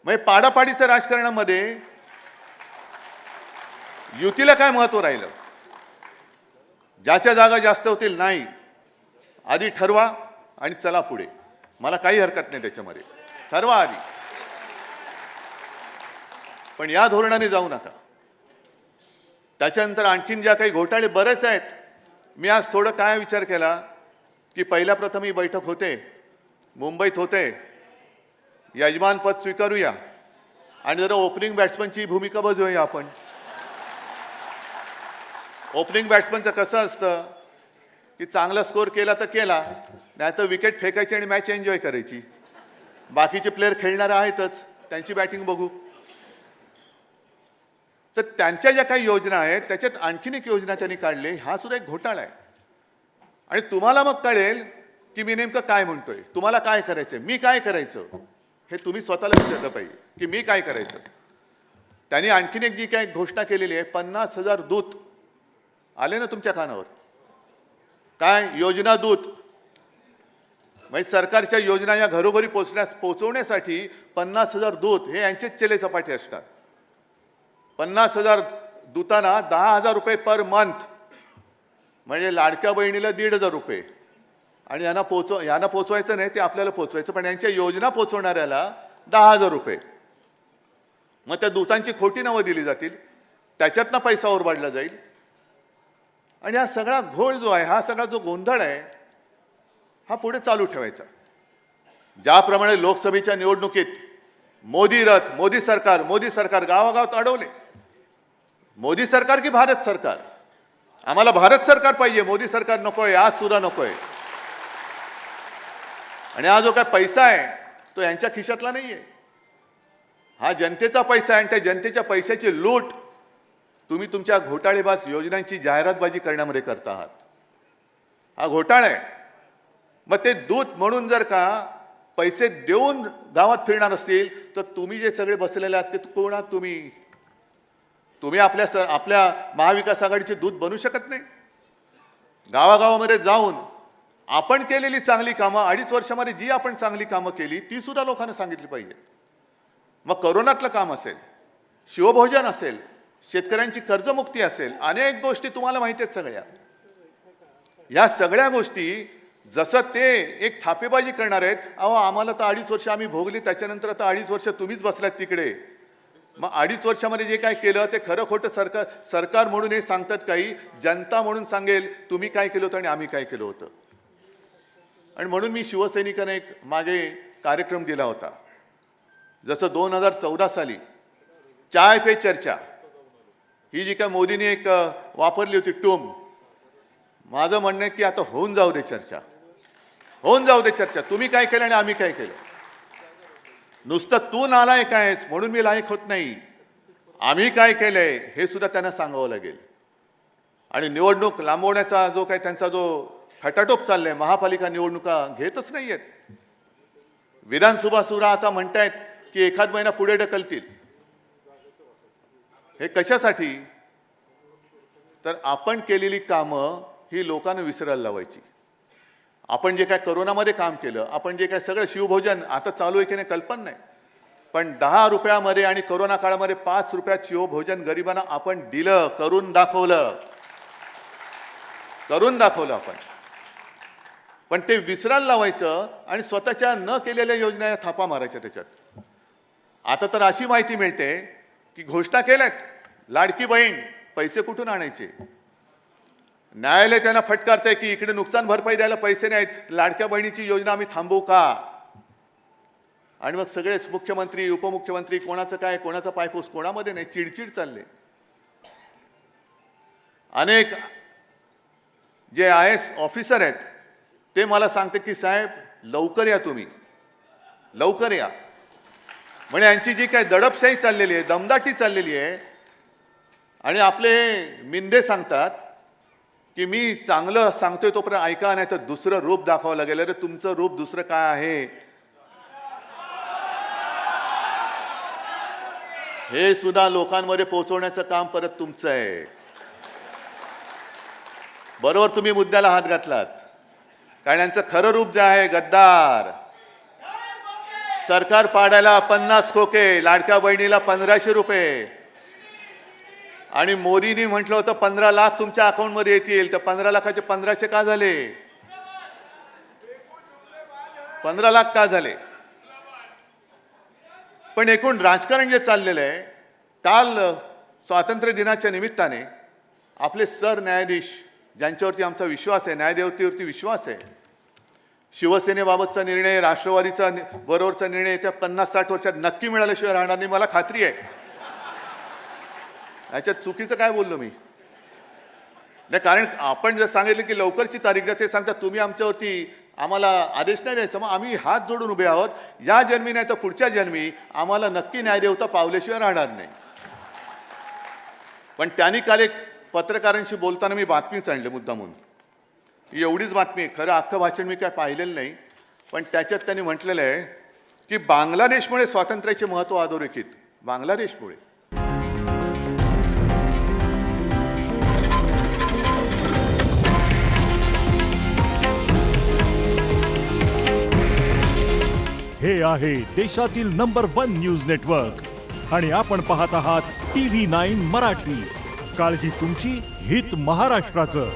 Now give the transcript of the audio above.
म्हणजे पाडापाडीच्या राजकारणामध्ये युतीला काय महत्व राहिलं? ज्याच्या जागा जास्त होतील नाही, आधी ठरवा आणि चला पुढे. मला काही हरकत नाही त्याच्यामध्ये, ठरवा आधी, पण या धोरणाने जाऊ नका. त्याच्यानंतर आणखीन ज्या काही घोटाळे बरेच आहेत. मी आज थोडं काय विचार केला की पहिल्या प्रथम ही बैठक होते, मुंबईत होते, यजमानपद स्वीकारूया आणि जरा ओपनिंग बॅट्समनची भूमिका बजावूया आपण. ओपनिंग बॅट्समनचं कसं असतं की चांगला स्कोर केला तर केला, नाही तर विकेट फेकायची आणि मॅच एन्जॉय करायची. बाकीचे प्लेयर खेळणारे आहेतच, त्यांची बॅटिंग बघू. तर त्यांच्या ज्या काही योजना आहेत त्याच्यात आणखीन एक योजना त्यांनी काढली, हा सुद्धा एक घोटाळा आहे. आणि तुम्हाला मग कळेल की मी नेमकं काय म्हणतोय, तुम्हाला काय करायचंय, मी काय करायचं, हे तुम्ही स्वतःला विचारलं पाहिजे की मी काय करायचं. त्यांनी आणखीन एक जी काय घोषणा केलेली आहे, 50,000 दूत आले ना तुमच्या कानावर, काय योजना दूत, म्हणजे सरकारच्या योजना या घरोघरी पोहोचवण्यासाठी 50,000 दूत हे यांचेच चेले चपाटे असतात. 50,000 दूतांना 10,000 रुपये पर मंथ, म्हणजे लाडक्या बहिणीला 1,500 रुपये. आणि यांना पोचवायचं नाही, ते आपल्याला पोचवायचं, पण यांच्या योजना पोचवणाऱ्याला 10,000 रुपये. मग त्या दूतांची खोटी नावं दिली जातील, त्याच्यातनं पैसा ओरबाडला जाईल. आणि हा सगळा घोळ जो आहे, हा सगळा जो गोंधळ आहे, हा पुढे चालू ठेवायचा. ज्याप्रमाणे लोकसभेच्या निवडणुकीत मोदी रथ, मोदी सरकार गावागावात अडवले. मोदी सरकार की भारत सरकार? आम्हाला भारत सरकार पाहिजे, मोदी सरकार नकोय, आज सुद्धा नकोय. आणि हा जो काय पैसा आहे तो यांच्या खिशातला नाहीये, हा जनतेचा पैसा आहे. आणि त्या जनतेच्या पैशाची लूट तुम्ही तुमच्या घोटाळेबाज योजनांची जाहिरातबाजी करण्यामध्ये करता आहात. हा घोटाळा आहे. मग ते दूत म्हणून जर का पैसे देऊन गावात फिरणार असतील तर तुम्ही जे सगळे बसलेले आहात ते कोण आहात? तुम्ही आपल्या महाविकास आघाडीचे दूत बनू शकत नाही. गावागावामध्ये जाऊन आपण केलेली चांगली कामं, 2.5 वर्षामध्ये जी आपण चांगली कामं केली ती सुद्धा लोकांना सांगितली पाहिजे. मग करोनातलं काम असेल, शिवभोजन असेल, शेतकऱ्यांची कर्जमुक्ती असेल, अनेक गोष्टी तुम्हाला माहिती आहेत सगळ्या. या सगळ्या गोष्टी जसं ते एक थापेबाजी करणार आहेत, अहो आम्हाला तर 2.5 वर्ष आम्ही भोगली, त्याच्यानंतर आता 2.5 वर्ष तुम्हीच बसलात तिकडे. मग 2.5 वर्षामध्ये जे काय केलं ते खरं खोटं सरकार म्हणून हे सांगतात, काही जनता म्हणून सांगेल तुम्ही काय केलं होतं आणि आम्ही काय केलं होतं. आणि म्हणून मी शिवसैनिकांना एक मागे कार्यक्रम दिला होता. जसं 2014 साली चाय पे चर्चा ही जी काय मोदींनी एक वापरली होती टूम, माझं म्हणणं आहे की आता होऊन जाऊ दे चर्चा, होऊन जाऊ दे चर्चा. तुम्ही काय केलं आणि आम्ही काय केलं. नुसतं तू नालायक आहेस म्हणून मी लायक होत नाही, आम्ही काय केलंय हे सुद्धा त्यांना सांगावं लागेल. आणि निवडणूक लांबवण्याचा जो काय त्यांचा जो खटाटोप चाललाय, महापालिका निवडणुका घेतच नाहीयेत. विधानसभा सुद्धा आता म्हणतायत की एखाद महिना पुढे ढकलतील. हे कशासाठी? तर आपण केलेली कामं ही लोकांना विसरायला लावायची. आपण जे काय करोनामध्ये काम केलं, आपण जे काय सगळं शिवभोजन आता चालू आहे की नाही कल्पना नाही, पण 10 रुपयामध्ये आणि करोना काळामध्ये 5 रुपयात शिवभोजन गरिबांना आपण दिलं, करून दाखवलं आपण. पण ते विसरायला लावायचं आणि स्वतःच्या न केलेल्या योजना थापा मारायच्या त्याच्यात. आता तर अशी माहिती मिळते की घोषणा केल्यात, लाडकी बहीण पैसे कुठून आणायचे. न्यायालय त्यांना फटकारतंय की इकडे नुकसान भरपाई द्यायला पैसे नाहीत, लाडक्या बहिणीची योजना आम्ही थांबवू का. आणि मग सगळेच मुख्यमंत्री उपमुख्यमंत्री कोणाचं काय, कोणाचा पायपूस कोणामध्ये नाही, चिडचिड चालले. अनेक जे IAS ऑफिसर आहेत ते मला सांगते की साहेब लवकर या, तुम्ही लवकर या. म्हणजे यांची जी काय दडपशाही चाललेली आहे, दमदाटी चाललेली आहे. आणि आपले मिंदे सांगतात की मी चांगलं सांगतोय तोपर्यंत ऐका, नाही तर दुसरं रूप दाखवावं लागेल. अरे तुमचं रूप दुसरं काय आहे हे सुद्धा लोकांमध्ये पोहोचवण्याचं काम परत तुमचं आहे. बरोबर तुम्ही मुद्द्याला हात घातलात. कारण यांचं खरं रूप जे आहे गद्दार, सरकार पाडायला 50 खोके, लाडक्या बहिणीला 1500 रुपये. आणि मोदींनी म्हटलं होतं 15 लाख तुमच्या अकाउंटमध्ये येतील, तर 15 लाखाचे 1500 का झाले? 15 लाख का झाले? पण एकूण राजकारण जे चाललेलं आहे, काल स्वातंत्र्य दिनाच्या निमित्ताने आपले सरन्यायाधीश ज्यांच्यावरती आमचा विश्वास आहे, न्यायदेवतेवरती विश्वास आहे, शिवसेनेबाबतचा निर्णय, राष्ट्रवादीचा बरोबरचा निर्णय त्या 50-60 वर्षात नक्की मिळाल्याशिवाय राहणार नाही, मला खात्री आहे. याच्यात चुकीचं काय बोललो मी? नाही, कारण आपण जर सांगितलं की लवकरची तारीख द्या, ते सांगतात तुम्ही आमच्यावरती आम्हाला आदेश नाही द्यायचा. मग आम्ही हात जोडून उभे आहोत, या जन्मी नाही तर पुढच्या जन्मी आम्हाला नक्की न्यायदेवता पावल्याशिवाय राहणार नाही. पण त्यांनी काल एक पत्रकारांशी बोलताना मी बातमीच आणली मुद्दामून, एवढीच बातमी आहे, खरं अख्खं भाषण मी काय पाहिलेलं नाही, पण त्याच्यात त्यांनी म्हटलेलं आहे की बांगलादेशमुळे स्वातंत्र्याचे महत्त्व अधोरेखित. बांगलादेशमुळे हे आहे देशातील नंबर 1 न्यूज नेटवर्क आणि आपण पाहत आहात TV9 मराठी. काळजी तुमची, हित महाराष्ट्राचं.